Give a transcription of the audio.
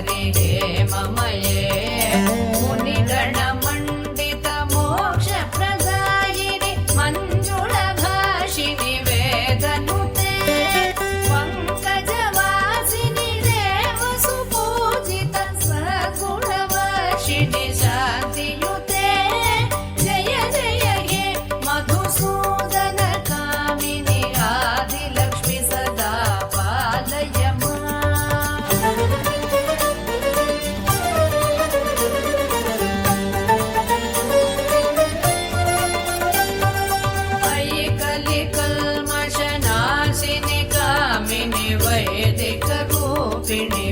शङ्करि हेममये मुनिगणमण्डित मोक्षप्रदायिनि मञ्जुळभाषिनि वेदनुते पङ्कजवासिनि देवसुपूजित सगुणवर्षिणि शान्तियुते जय जय हे मधुसूदन कामिनि आदिलक्ष्मि सदा पालय अयि कलिकल्मषनाशिनि कामिनि वैदिकरूपिणि